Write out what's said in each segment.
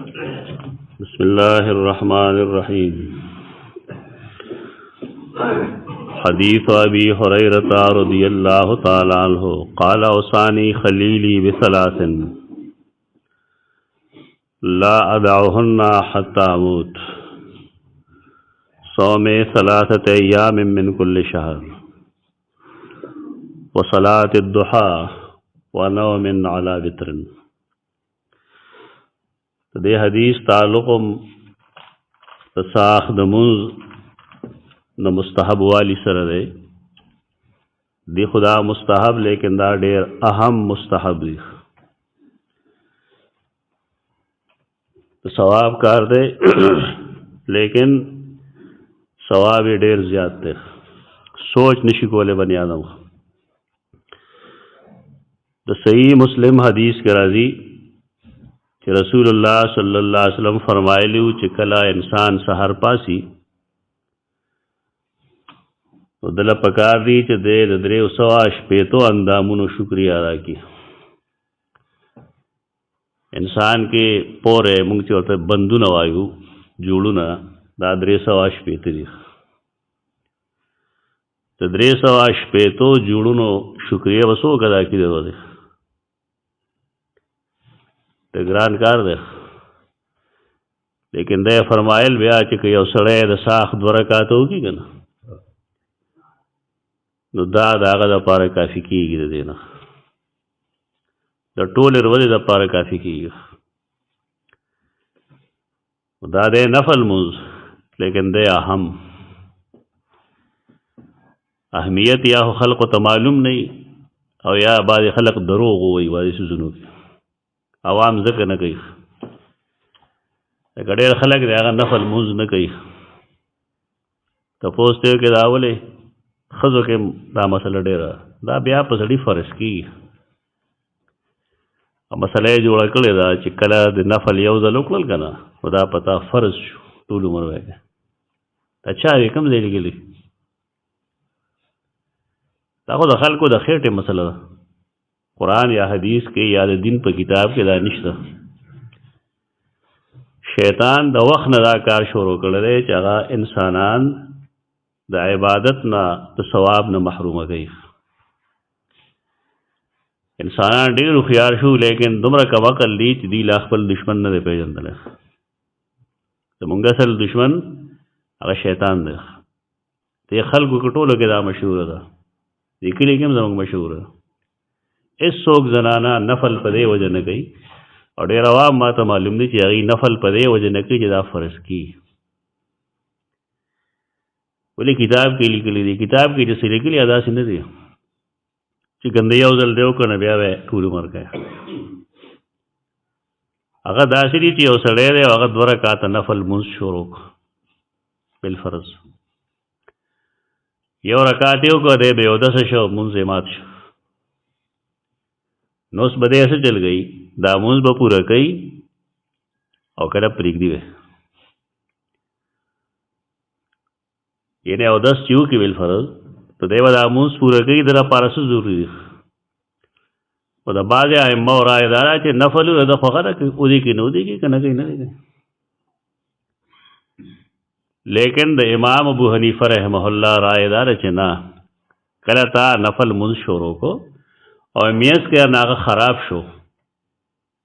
بسم الله الرحمن الرحيم. حديث أبي هريرة رضي الله تعالى عنه قال أوصاني خليلي بثلاث لا أدعهن حتى أموت: صوم 3 أيام من كل شهر، وصلاة الضحى، ونوم على وتر. دې حدیث تعلقم ساخ د منز د مستحب والی سره دی. دی خدا مستحب لیکن دا ډیر اهم مستحب دی، ثواب کار دی لیکن ثواب ډیر زیات دی، سوچ نشي کوله بنی آدم. د صحیح مسلم حدیث کې راځي کہ رسول اللہ صلی اللہ علیہ وسلم فرمایلیو چې کله انسان سحر پاسی نو دله پکار دی چې د 300 اندامونو شکریا ادا کی. انسان کې پوره مونږ چې ورته بندونه وایو جوړونه دا 300 دي. د 300 جوړونو شکریا وسو ادا کی دی، د ګران کار دی. لیکن دی فرمایل بیا چې که یو سړی د ساخ 2 رکعات وکړي که نه نو دا د هغه دپاره کافي کېږي، د دې نه د ټولې ورځې دپاره کافي کېږي. دا دی نفل مونځ لیکن دی اهم اهمیت یا خلقو ته معلوم نه او یا بعضې خلق دروغ ووایي بعضې څیزونو کې عوام ذکر نه کوي. لکه ډېر خلک دی هغه نفل مونځ نه کوي. تپوس ته کې دا ولې ښځو کې دا مسله ډېره دا بیا په سړي فرض کېږي. مسله یې جوړه کړې ده چې کله د نفل یو ځل وکړل که نه نو دا په تا فرض شو ټول عمر وایي. دا چا وي کوم ځای لیکلي؟ دا خو د خلکو د خېټې مسله ده. قرآن یا حدیث کې یا د دین په کتاب کې دا نشته. شیطان د وخت نه دا کار شروع کړی دی چې هغه انسانان د عبادت نه د ثواب نه محرومه کوي. انسانان ډېر هوښیار شو لیکن دومره کم عقل دي چې دوی لا خپل دشمن نه دی پېژندلی. زمونږ اصل دشمن هغه شیطان دی. دې خلکو کې ټولو کې دا مشهوره ده، دې کلي کې هم زمونږ مشهوره ده. هېڅوک زنانه نفل په دې وجه نه کوي او ډېر عوام ما ته معلوم دي چې هغوی نفل په دې وجه نه کوي چې دا فرض کېږي. ولې کتاب کې لیکلي دي، کتاب کې چې څه لیکلي داسې نه دي چې ګنده یو ځل دی وکړه نو بیا به ټول عمر کوي. هغه داسې دي چې یو سړی دی او هغه 2 رکعاته نفل مونځ شروع کړه بالفرض، یو رکعت یې وکړه دی به یو دسه شو مونځ یې مات شو نو اوس به دی څه چل گئی دا مونځ به پوره کوي او کله پرېږدي به یعنې اودس چې وکړي بالفرض تو دی به دا مونځ پوره کوي د لپاره څه ضروري دي. خو د بعضې ائمهو رایې دا ده چې نفل د خوښه ده ودې کې نه ودېږي که نه کوي نه دی. لیکن د امام ابو حنیفه رحمه الله رایې دا ده چې نه کله تا نفل مونځ شروع کو او میاس کې هغه خراب شو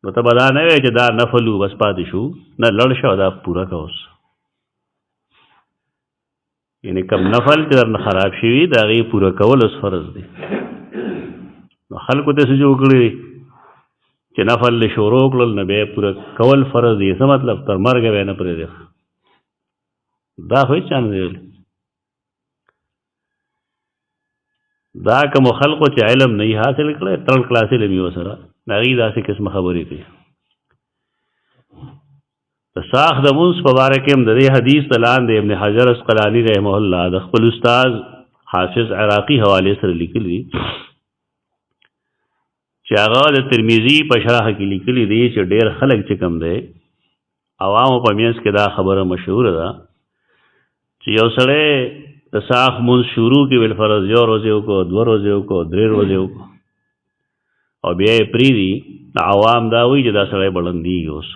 نو ته به دا نه وایې چې دا نفل و بس پاتې شو، نه لړ شو دا پوره که اوس. یعنې کم نفل چې درنه خراب شوي د هغې پوره کول اوس فرض دی. نو خلکو ته څه جوړ کړي چې نفل یې شروع کړل نو بیا یې پوره کول فرض دی. څه مطلب تر مرګه بیا نه پرېږدي؟ دا خو هېڅ چا نه دی ویلي. دا کومو خلقو چې علم نه یې حاصل کړی 3 کلاس علم یې ورسره د هغې داسې قسمه خبرې کوي. د ساخ د مونځ په باره کې هم د دې حدیث د لاندې ابن حجر اسقلاني رحمه الله د خپل استاد حافظ عراقي حوالې سره لیکلي دي چې هغه د ترمذي په شرح کې لیکلي دي چې ډېر خلک چې کوم دی عوامو په منځ کې دا خبره مشهوره ده چې یو سړی د ساخ مونځ شروع کې بالفرض یو ورځې وکړو 2 ورځې وکړو 3 ورځې وکړو او بیا یې پرېږدي. عوام دا وایي چې دا سړی بړندېږي اوس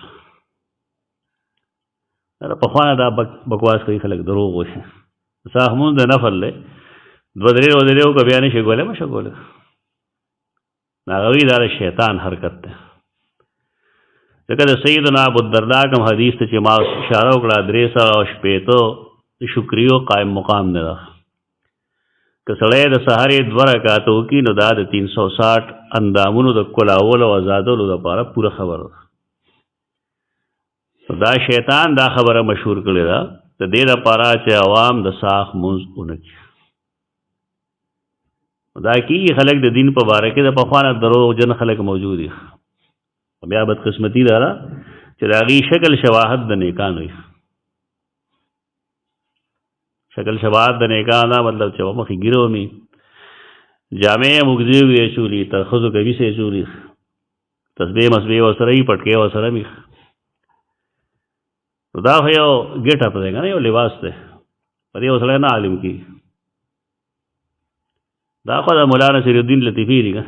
پخوانه دا بکواس کوي خلک دروغ وایي ساخ مونځ د نفل دی دوه درې ودرې وکړه بیا نشي کولی مه شه کولی هغه وایي دا د شیطان حرکت دی ځکه د سیدنا ابوالدرداء کوم حدیث ته چې ما اشاره وکړه 360 شکریو قائم مقام نه ده که سړی د سهار 2 رکعاته وکړي نو دا د 360 اندامونو د کلاولو او ازادولو دپاره پوره خبره ده دا شیطان دا خبره مشهور کړې ده د دې دپاره چې عوام د ساخ مونځ ونه کړي دا کېږي خلک د دین په باره کې د پخوانه دروغجن خلک موجود دي بیا بدقسمتي دا ده چې د هغې شکل شواهد د نیکانو وي شکل شواهد د نیکانو دا مطلب چې مخې ګیره ومي جامې یې مږدې وې اچولي تر ښځو کمیس یې اچولي تسبیح مسبیح ورسره وي پټکې ورسره وي نو دا خو یو ګیټ اپ دی که نه یو لباس دی په دې یو سړی نه عالم کېږي دا خو د مولا نصیر الدین لطیفي دي که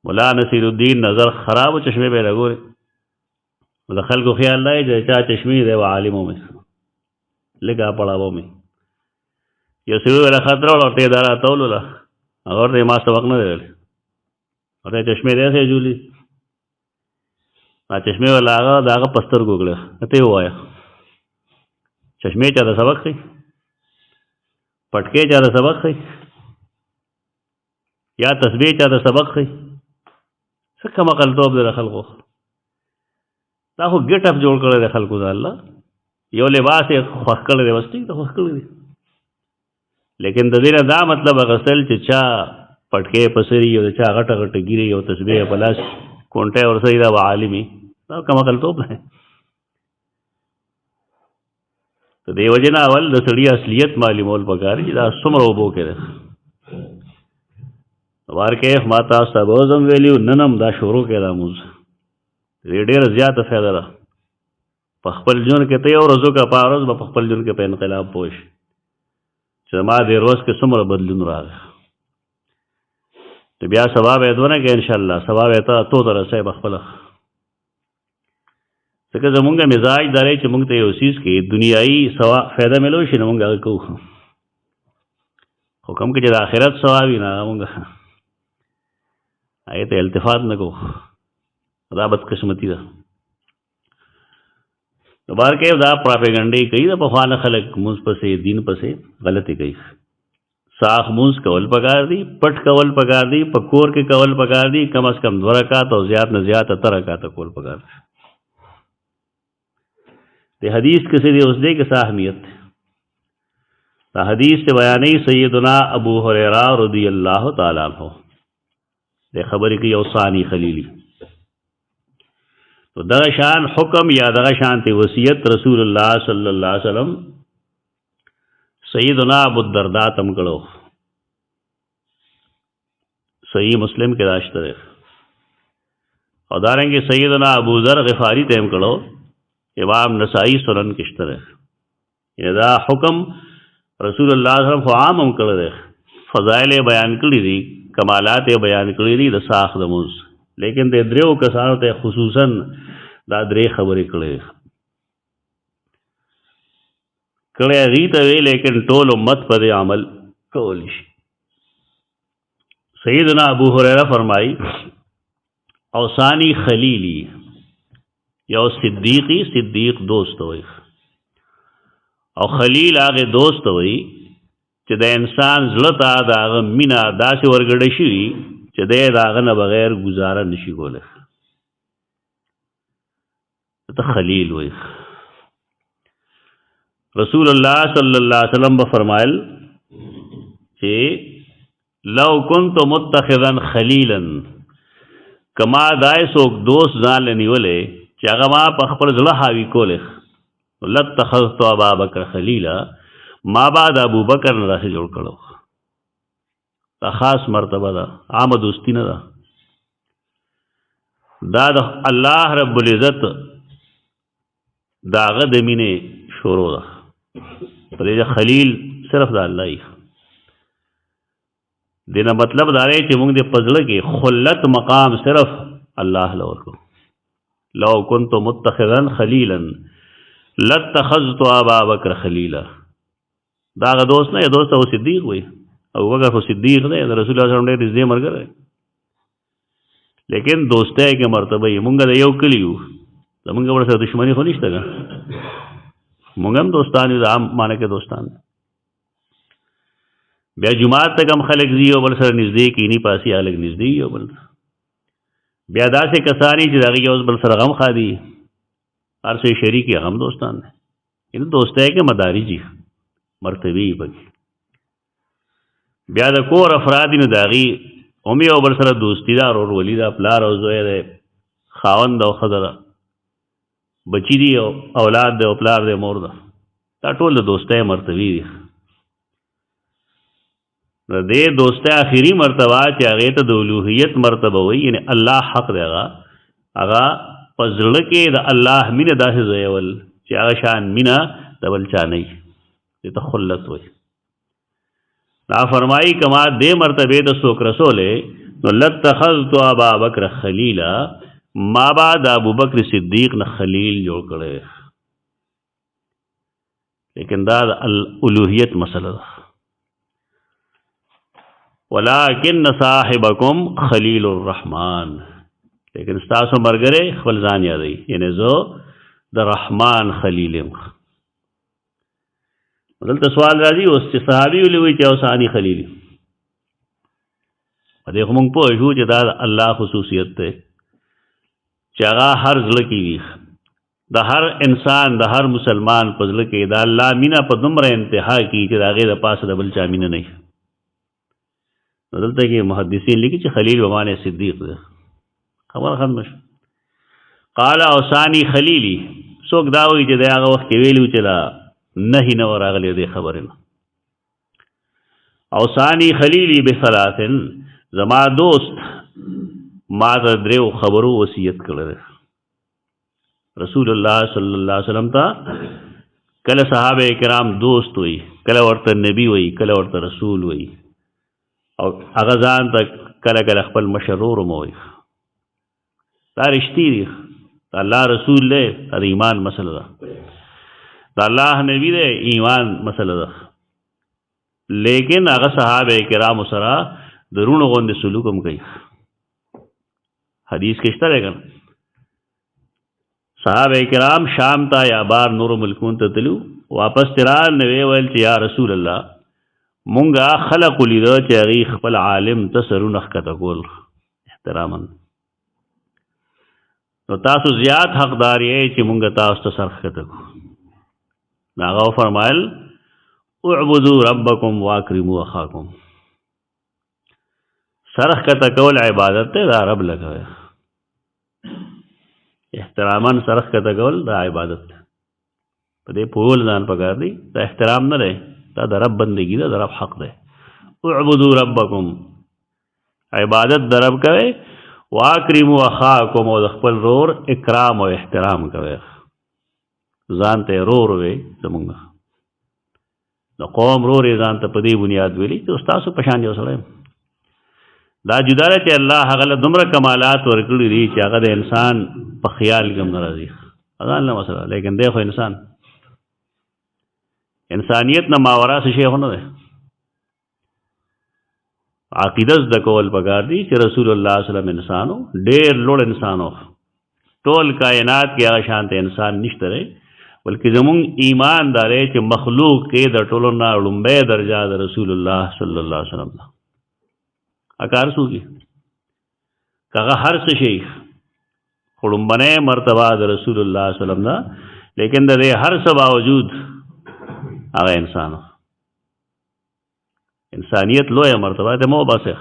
مولا نصیر الدین نظر خراب و چشمے پہ لگو د خلکو خیال دی چې چا چشمې دی و عالمو میں لږه پړاوو میں یو سړي ویله خط راوړه ورته یې دا راتولو له هغه ورته ما سبق نه دی ویلی ورته چشمې داسې جولي چشمې والا هغه د هغه په سترګو کړه ته یې ووایه چشمې چا د سبق ښي پټکې چا د سبق ښي یا تسبیح چا د سبق ښي څه کم عقلتوب دی د خلکو دا خو ګیټ اپ جوړ کړی دی خلکو د الله یو لباس یې خوښ کړی دی بس ټیک ته خوښ کړی دی لیکن د دې نه دا مطلب اخیستل چې چا پټکې په سري او د چا غټه غټه ګیرې او تسبیح په لاس کونټۍ ورسوي دا به عالمي دا کم عقلتوب دی د دې وجې نه اول د سړي اصلیت معلومول پکار چې دا څومره اوبو کې دی وارکیف ما تاسو ته به اوس هم ویلي نن هم دا شروع کړې دا مونځ دې ډېره زیاته فایده ده په خپل ژوند کې ته یو ورځ وکړه په ورځ به په خپل ژوند کې په انقلاب پوه شي چې ما دې ورځ کې څومره بدلون راغی ته بیا ثواب یې دونه کې انشاءالله ثواب یې ته تو ته رسوي په خپله ځکه زمونږ مزاج دا دی چې مونږ ته یو څیز کې دنیایي فایده میلو شي نو مونږ هغه کوو خو کوم کې چې د آخرت ثواب وي نه هغه مونږ هغې ته التفات نه کوو دا بدقسمتي ده نو بارکې دا پراپیګنډې کوي د پخوانه خلک مونځ پسې دین پسې غلطې کوي ساخ مونځ کول پکار دي پټ کول پکار دي په کور کې کول پکار دي کم از کم 2 رکعات او زیات نه زیات 3 رکعات کول پکار دي د حدیث کسی دی اس دے کہ اہمیت دا حدیث سے بیانی سیدنا ابو ہریرہ رضی اللہ تعالیٰ عنہ دے خبری کی اوصانی خلیلی تو دغه شان حکم یا دغه شان تی وصیت رسول اللہ صلی اللہ علیہ وسلم سیدنا ابو الدرداء تم کړو صحیح مسلم کے داشتر اور دارنگی سیدنا ابو ذر غفاری تم کړو امام نسائی سنن کشتر ہے دا حکم رسول اللہ صلی اللہ علیہ وسلم خو عام هم کړی دی فضائل بیان کړی دي کمالات بیان کړی دي د ساخ د مونځ لیکن د دریو کسانو ته خصوصا دا درې خبرې کړی هغې ته وی لیکن ټول امت په دې عمل کولی شي سیدنا ابو هریرہ فرمائی اوصانی خلیلی یو صدیقی صدیق دوست وي او خلیل هغه دوست وي چې د انسان زړه ته د هغه مینه داسې ورګډه شي چې دی د هغه نه بغیر گزاره نشي کولی ته خلیل وي رسول الله صلی الله علیه وسلم به فرمایل چې لو كنت متخذا خلیلا کما دای څوک دوست ځان نیولې چې هغه ما په خپل زړه حاوي کولی لاتخذت ابا بکر خلیلا ما بعد ابو بکر نه داسې جوړ کړو دا خاص مرتبه ده عام دوستی نه ده دا د الله رب العزت داغه د مینې شروع ده په دې خلیل صرف د الله یې دینه مطلب دا دی چې موږ د پزړه کې خلت مقام صرف الله له ورکو لو كنت متخذا خلیلا لاتخذت ابا بکر خلیلا. دا هغه دوست نه، دوست او صدیق وي. ابو بکر خو صدیق دی، د رسول الله صلی الله علیه وسلم ډېر نږدې ملګری، لیکن دوستۍ کې مرتبه یې مونږ د یو کلي یو، زمونږ ورسره دښمني خو نشته که مونږ هم دوستان یو، د عام معنی کې دوستان. بیا جماعت ته کم خلک ځي یو بل سره نږدې کیني پاسي هلک نږدې یو بل. بیا داسې کسانی چې د هغې یو بل سره غم خادي، هر څه یې شریک یې، هم دوستان دی. یعنې دوستۍ کې مدارجي مرتبې یې پکې. بیا د کور افراد نو د هغې هم یو بل سره دوستي ده، ورورولي ده، پلار او زوی دی، خاوند او ښځه ده، بچي دي او اولاد دی او پلار دی مور ده. دا ټول د دوستۍ مرتبې دي. د دې دوستۍ آخري مرتبه چې هغې ته د الوهیت مرتبه وایي، یعنې الله حق دی، هغه په زړه کې د الله مینه داسې ځایول چې هغه شان مینه د بل چا نه وي، دې ته خلت وایي. دا فرمایي کما دې مرتبې ته څوک رسولی نو لاتخذت ابا بکر خلیلا، ما با د ابوبکر صدیق نه خلیل جوړ کړی. لیکن دا د الوهیت مسله ده. ولکن صاحبکم خلیل الرحمن، لیکن ستاسو ملګری خپل ځان یادوي، یعنې زه د رحمان خلیل یم. دلته سوال راځي اوس چې صحابي ولې وایي چې اوساني خلیل، په دې خو موږ پوه شو چې دا د الله خصوصیت دی چې هغه هر زړه کې وي، د هر انسان د هر مسلمان په زړه کې د الله مینه په دومره انتها کې چې د هغې د پاسه د بل چا مینه نه وي. نو دلته کې محدثین لیکي چې خلیل بمعنی صدیق دی. خبره ختمه شوه. قال اوصانی خلیلی، څوک دا وایي چې د هغه وخت کې ویلي چې دا نهي نه و راغلی دې خبرې نه. اوصانی خلیلی بثلاث، زما دوست ما ته دریو خبرو وصیت کړی دی. رسول الله صلی الله علیه وسلم ته کله صحابه کرام دوست وي، کله ورته نبی وي، کله ورته رسول وي، او هغه ځان ته کله کله خپل مشرور مو وي. دا رښتې دي، د الله رسول دی، دا د ایمان مسله ده، د الله نبی دی، ایمان مسله ده. لیکن هغه صحابه کرامو سره د رونو غوندې سلوک هم کوي. حدیث کې شته دی که نه، صحابه کرام شام ته یا بار نورو ملکونو ته تلو، واپس ترال نو ویل چې یا رسول الله مونږه خلق ولیده چې هغې خپل عالم ته سرونه ښکته کول احتراما، نو تاسو زیات حقدار یې چې مونږ تاسو ته سر ښکته کړو. هغه وفرمایل اعبدوا ربکم واکرموا اخاکم، سر ښکته کول عبادت دی، دا رب لګوي، احتراما سر ښکته کول دا عبادت دی. په دې پوهول ځان پکار دی، دا احترام نه دی، دا د رب بندگی ده، د رب حق دی. اعبدوا ربکم، عبادت د رب کوي، واکرموا اخاکم، او د خپل رور اکرام او احترام کوي. ځان ته رور وي، زمونږ د قوم رور یې ځان ته په دې بنیاد ویلي چې ستاسو په شان یو سړی. دا جدا ده چې الله هغه له دومره کمالات ورکړي دي چې هغه د انسان په خیال کې هم نه راځي. ځان له مسله، لیکن دی خو انسان، انسانیت نه ماورا څه شی خو نه دی. عقیده زده کول پکار دي چې رسول الله صلی الله علیه وسلم انسانو، ډېر لوړ انسانو، ټول کائنات کې هغه شانته انسان نشته دی، بلکې زمونږ ایمان دا دی چې مخلوق کې د ټولو نه لومړی درجه د رسول الله صلی الله علیه وسلم ده. کار څوکي که هغه هر څه شي، خو لومړنۍ مرتبه د رسول الله صلی الله علیه وسلم ده، لیکن د دې هر څه باوجود هغه انسان، انسانیت لویه مرتبه ده، مو باسخ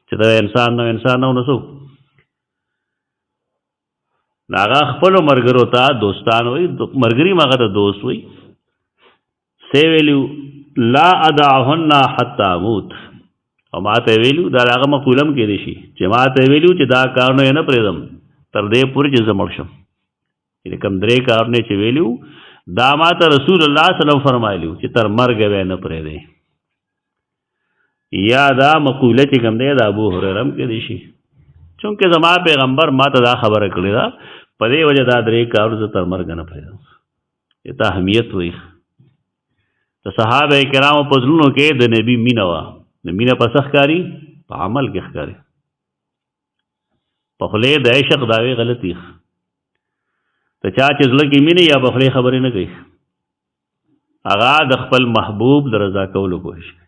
چې دا انسان نو انسان نو څوک هغه خپلو ملګرو ته دوستان وایي، ملګري هغه ته دوست وایي. سی ویلو لا ادعهن حتی اموت، او ما ته ویلو دا هغه مقوله هم کېدی شي چې ما ته ویلو چې دا کارونه یې نه پرېږدم تر دې پورې چې زه مړ شم. یعنې کوم درې کارونه چې ویلو دا ما ته رسول الله صلی الله علیه وسلم فرمایلو چې تر مرګه به نه پرېږدی. یا دا مقوله چې کوم دی د ابو هریره هم کېدی شي، چونکې زما پیغمبر ما ته دا خبره کړې ده، په دې وجه دا درې کارونه زه تر مرګه نه پرېږدم. ته اهمیت وي. د صحابه کرامو په زړونو کې د نبي مینه وه. د مینه په څه ښکاري؟ په عمل کې ښکاري. په خولې د عشق دعوې غلطي. ته چا چې زړه کې مینه یا په خولې خبرې نه کوي، هغه د خپل محبوب د رضا کولو کوشش کوي،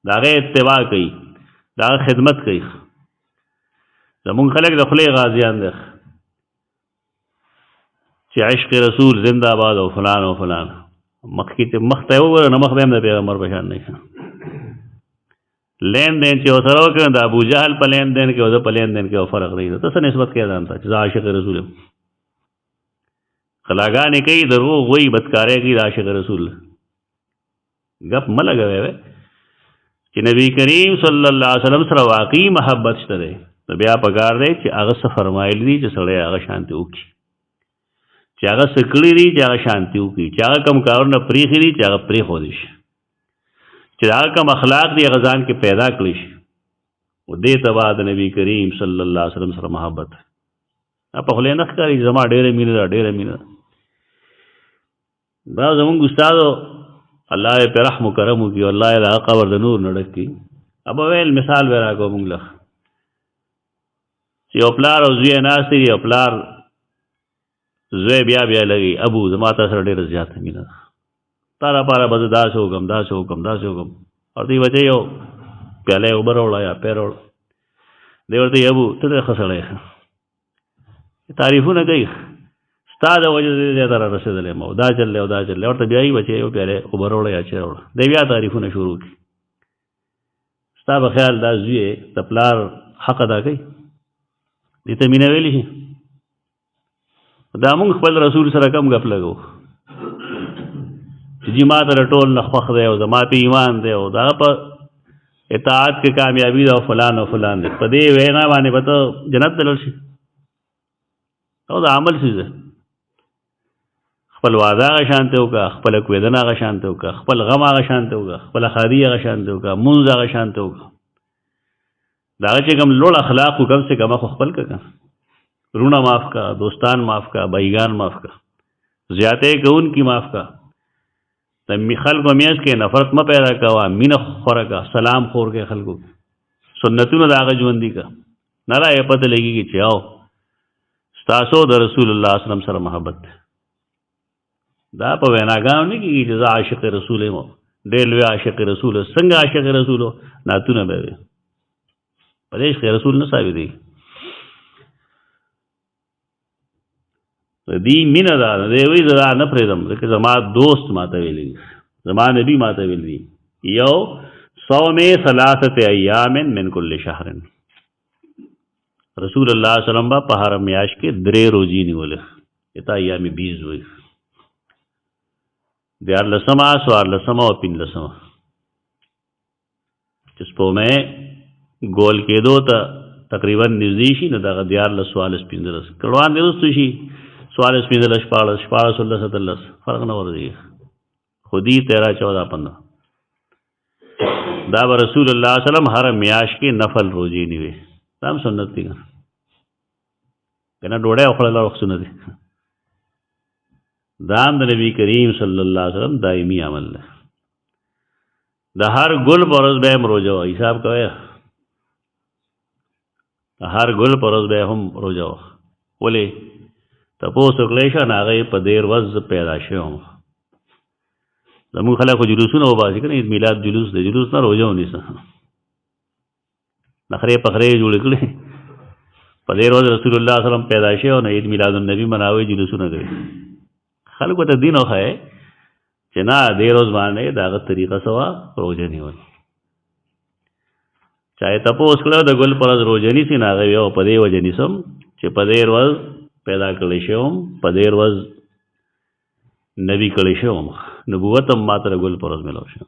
د هغې اتباع کوي، د هغه خدمت کوي. زمونږ خلک د خولې غازیان دي چې عشق رسول زنده باد او فلان او فلان. مخ ته وګوره نه، مخ به هم د پیغمبر په شان نه. لین دین چې ورسره وکړه د ابو جهل په لین دین کې او د په لین دین کې یو فرق دی. ته څه نسبت کوې ځان ته چې زه عاشق رسول یم؟ خلاګانې کوي، دروغ وایي، بدکارۍ کوي د عاشق رسول. ګپ مه لګوئ چې نبی کریم صلی الله علیه وسلم سره واقعي محبت شته دی، نو بیا پکار دی چې هغه څه فرمایلی دي چې سړی هغه شانتې وکړي، چې هغه څه کړي دي چې هغه شانتې وکړي، چې هغه کوم کارونه پرېښي دي چې هغه پرېښودی شي، چې هغه کوم اخلاق دي هغه ځان کې پیدا کړي شي. و دې ته به د نبي کریم صلی الله علیه وسلم سره محبت په خولې نه ښکاري چې زما ډېره مینه ده، ډېره مینه ده. دا زمونږ استادو الله یې پرې رحم و کرم وکړي، الله یې د هغه قبر د نور نه ډک کړي. ابه ویل مثال به راکړو موږ له چې یو پلار او زوی ناست دي، یو پلار زوی بیا لګي ابو زما تا سره ډېره زیاته مینه ده، تا راپاره به زه داسې وکړم داسې وکړم داسې وکړم. ورته یې بچی یو پیاله یې اوبه راوړه یا پی راوړه. دی ورته یې ابو ته ډېر ښه سړی یې، تعریفونه کوي ستا د وجې زه ته را رسېدلی یم او دا چل دی او دا چل دی. ورته بیا یې بچی یو پیاله اوبه راوړه یا چای راوړه. دی بیا تعریفونه شروع کړي. ستا به خیال دا زوی د پلار حق ادا کوي؟ دې ته مینه ویلی شي؟ دا مونږ خپل رسول سره کم ګپ لګو چې جی ما ته ټول نه خوښ دی او زما په ایمان دی او دا په اطاعت کې کامیابي ده او فلان او فلان دی. په دې وینا باندې به ته جنت ته لاړ شي؟ او دا عمل څه دی؟ خپل واده هغه شانتې وکړه، خپله کوېدنه هغه شانتې وکړه، خپل غم هغه شانتې وکړه، خپله ښادي هغه شانتې وکړه، مونځ هغه شانتې وکړه. د هغه چې کوم لوړ اخلاق و کم سے کم خو خپل که رونه معاف کا، دوستان معاف کا، بایګان معاف کا، زیاتې کوونکي معاف کا. د خلکو میانځ کې نفرت مه پیدا کوه، مینه خوره کا، سلام خور کې خلکو، سنتونه د هغه ژوندي کا. نه را یې پته لګېږي چې او ستاسو د رسول الله صلی الله علیه وسلم سره محبت دی. دا په ویناګانو نه کېږي چې زه عاشق رسول یم، ډېر لوی عاشق رسول. څنګه عاشق رسول و؟ نعتونه به وي، په دې عشق رسول نه ثابت دی. دی مینه ده، دی وایي زه دا نه پرېږدم ځکه زما دوست ما ته ویلي دي، زما نبي ما ته ویلي دي یو صوم ثلاثة ایام من کل شهر. رسول الله صلی الله علیه وسلم په هر میاشت کې 3 روزې نیولې، ته ایام 20 وایي، 14 14 او 15 چې سپومې ګول کېدو ته تقریبا نږدې شي نو دغه 14 14 15 کړوان دې وروسته شي 14 15 14 16 17 فرق نه ورځي. خودي 13 14 15 دا به رسول الله صلی الله علیه وسلم هر میاشت کې نفل روزې نیوي. دا هم سنت دي کنه، ډوډۍ وخوړل وخت سنت دي. دا هم د نبی کریم صلی الله علیه وسلم دایمي عمل دی. د هر ګل په ورځ به هم روژه وه، حساب کوئ هر ګل په ورځ به هم روژه وه. ولې تپوس وکړی شه نه هغه په دې ورځ پیدا شوی وم. زمونږ خلک خو جلوسونه وباسي که نه، عید میلاد جلوس دی، جلوس نه روژه ونیسه، نخرې پخرې یې جوړې کړې. په دې ورځ رسول الله صلی الله علیه وسلم پیدا شوی او نه عید میلاد النبي مناوئ، جلوسونه کوي. خلکو ته دین وښایئ چې نه دې روز باندې د هغه طریقه څه وه، روژه نیول. چا یې تپوس کړی د ګل په ورځ روژه نیسي، نو هغه یې په دې وجه نیسم چې په دې ورځ پیدا کړی شوی وم، په دې ورځ نبي کړی شوی وم، نبوت هم ما ته د ګل په ورځ میلاو شوی.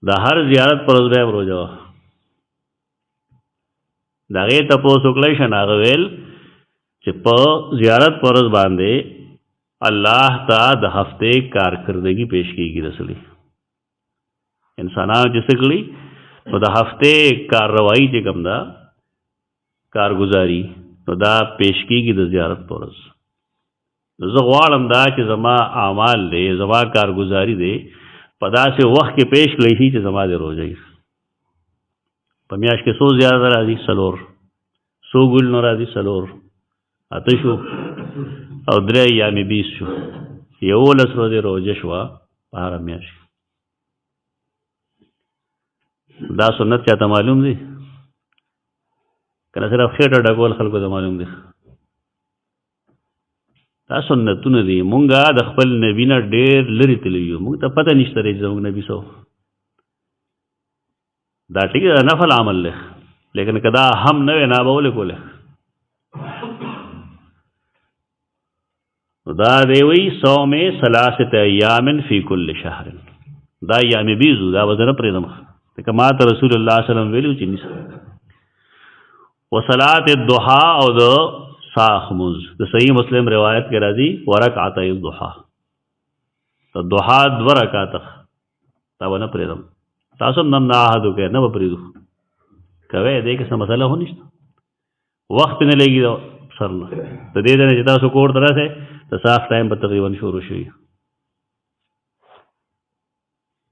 د هر زیارت په ورځ به یې روژه وه. د هغې تپوس وکړی شه، نو هغه ویل چې په زیارت په ورځ باندې الله ته د هفتې کارکردګي پیش کېږي. رسولي انسانانو چې څه کړي نو د هفتې کارروایي چې کوم ده کارګزاري نو دا پیش کېږي د زیارت په ورځ. زه غواړم دا چې زما اعمال دی زما کارګزاري دی په داسې وخت کې پیش کړی شي چې زما د روژې په میاشت کې څو زیاده راځي 4 څو ګل نو راځي 4 اته شو او 3 ایامې 20 شو 11 ورځې روژه شوه په هغه میاشت دا سنت چاته معلوم دی کنه صرف خېټه ډکول خلکو ته معلوم دی دا سنتونه دي مونږه د خپل نبی نه ډېر لرې تللي یو مونږ ته پته نشته دی چې زموږ نبي څه دا ټیک دا نفل عمل دی لیکن که دا هم نه وی نه به ولې کولی دا دی وی صوم 3 ایام فی کل شهر دا ایام بیزو دا به زه نه پرېږدم ځکه ما ته رسول الله صلی الله علیه وسلم ویلي چې نیسه وصلات الضحى او د ساخ مز د صحیح مسلم روایت کې راځي ورکعت الضحى د ضحى 2 رکعات تا ونه پرېږدم تاسو هم نه عهد وکړئ نه به پرېږدو کوئ دې کې څه مسله خو نشته وخت نه لګي سر نه د دې ځای نه چې تاسو کور ته راسئ د ساخ ټایم به تقریبا شروع شوي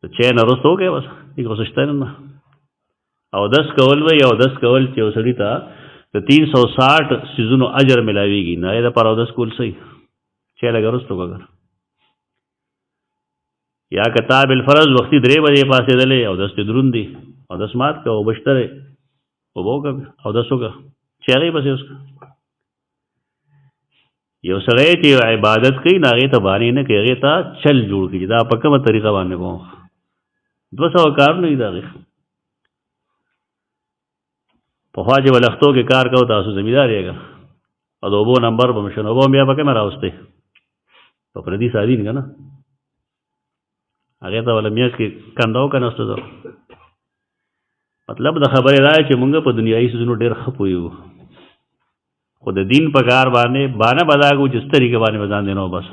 د چای نه وروسته وکړئ بس هېڅ خو څه شته نه اودس کول وی اودس کول چې یو سړي ته د 360 سیزونو اجر ملاویږي نه هغې دپاره اودس کول صحیح چای لږه وروسته وکړه یا که تا بالفرض وختي 3 بجې پاڅېدلی اودس دې دروند دی اودس مات کړه اوبه شته دی اوبه وکړه اودس وکړه چې هغې پسې اوس یو سړی چې عبادت کوي نو هغې ته بانې نه کوي هغې ته چل جوړ کړي چې دا په کومه طریقه باندې کوم 200 کارونه دي د هغې پخوا چې به لښتو کې کار کوو تاسو زمیندار یې که او د اوبو نمبر به مشن اوبه بیا په کومه راوستی په پردي سادي نه که نه هغې ته وله میاشت کې کنده وکنهسته زه مطلب د خبرې دا چې مونږ په دنیایي څیزونو ډېر ښه پوهېږو خو د دین په کار باندې بانه به دا کوو چې څه طریقې باندې به ځان دی نو بس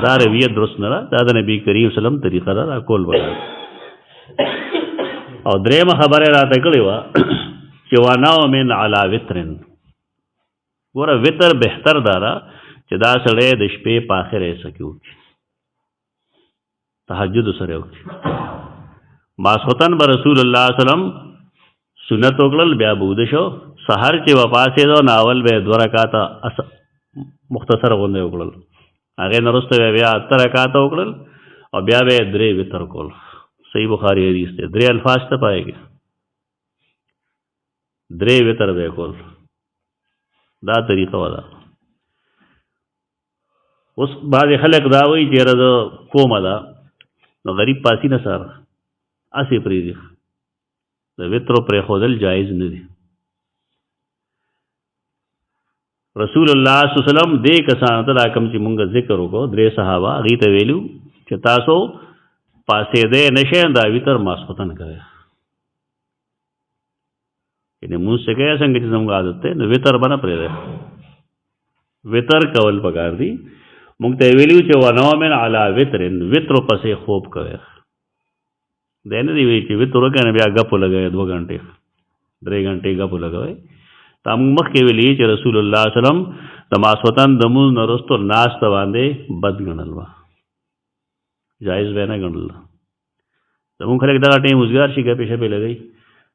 دا رویه درست نه ده دا د نبي کریم وسلم طریقه ده دا کول به او درېیمه خبره راته کړې وه چې ونوم علی وترن ګوره وتر بهتر دا ده چې دا سړی د شپې په آخر حصه کې وکړي تهجد سره وکړي ماسخوتن به رسول الله صلی الله علیه وسلم سنت وکړل بیا به وده شو سحر چې به پاڅېدو نو اول به یې 2 رکعاته مختصر غوندې وکړل هغې نه وروسته بیا 8 رکعاته وکړل او بیا به یې 3 وتر کول صحیح بخاری حدیث دی 3 الفاظ ته پائے گی 3 وتر به کول دا طریقه ودا اوس بعضې خلک دا وایي چې یاره زه کومه ده نو غریب پاسي نه ساره هسې پرېږدي د وترو پرېښودل جایز نه دي رسول الله صلی الله علیه وسلم دې کسانو ته دا کوم چې مونږ ذکر وکړو 3 صحابه هغې ته ویلو چې تاسو پاسېدی نه شئ دا وتر ماسخوتن کوئ یعنې مونځ چې کوئ څنګه چې زموږ عادت دی نو وتر به نه پرېږدی وتر کول پکار دي مونږ ته یې ویلي چې ونوم علی وترن وترو پسې خوب کوئ دی نه دی وایي چې وتر وکړئ نو بیا ګپ ولګوئ 2 غنټې 3 غنټې ګپ ولګوئ تا موږ مخکې ویلي چې رسول الله صلی الله علیه وسلم د ماسخوتن د مونځ نه وروستو ناسته باندې بد ګڼل وه جایز به نه ګڼل زمونږ خلک دغه ټایم اوزګار شي ګپې شپې لګوي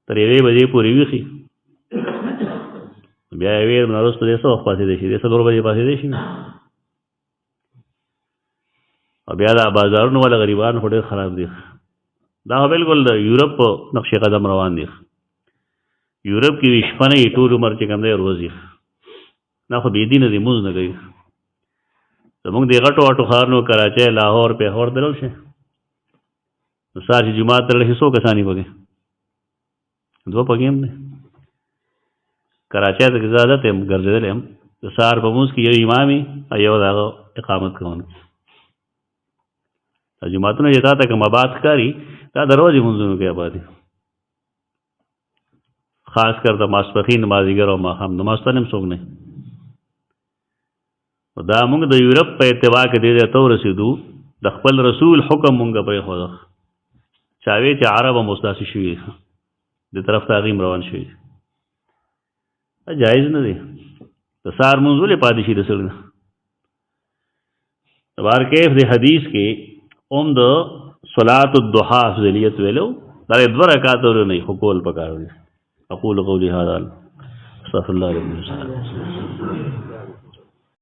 تر 1 بجې پورې ویښي بیا 1 نه وروسته دی څه وخت پاڅېدی شي دی 4 بجې پاڅېدی شي او بیا دا بازارونه والا غریبان خو ډېر خراب دي دا خو بلکل د یورپ په نقش قدم روان دي یورپ کې وي شپه نه وي ټول عمر چې کوم دی روز یې دا خو بېدینه دي مونځ نه کوي زمونږ د غټو غټو ښارونو کراچۍ لاهور پېښور ته لاړ شئ نو سهار چې جومات ته لاړ شي څو کسان یې پکې 2 پکې هم دی کراچۍ ته زه عادت یم ګرځېدلی یم د سهار په مونځ کې یو امام وي او یو د هغه اقامت کوونکی دا جوماتونه چې تا ته کوم آباد ښکاري دا د ورځې مونځونو کې آباد دي خاص کر د ماسپښین مازدیګر او ماښام د ماسپښین هم څوک نه دا مونږ د یورپ په اتباع کې دې ته ورسېدو د خپل رسول حکم مونږ پرېښوده چا وی چې عرب هم اوس داسې شوي دې طرف ته هغې هم روان شوي جایز نه دی د سار مونځ ولې پاتې شي د سړي نه؟ بار کیف د حدیث کې د صلات الضحى افضلیت ویلو دا 2 رکعات ور نه خو کول پکار دي. اقول قولي هذا استغفر الله رب العالمين.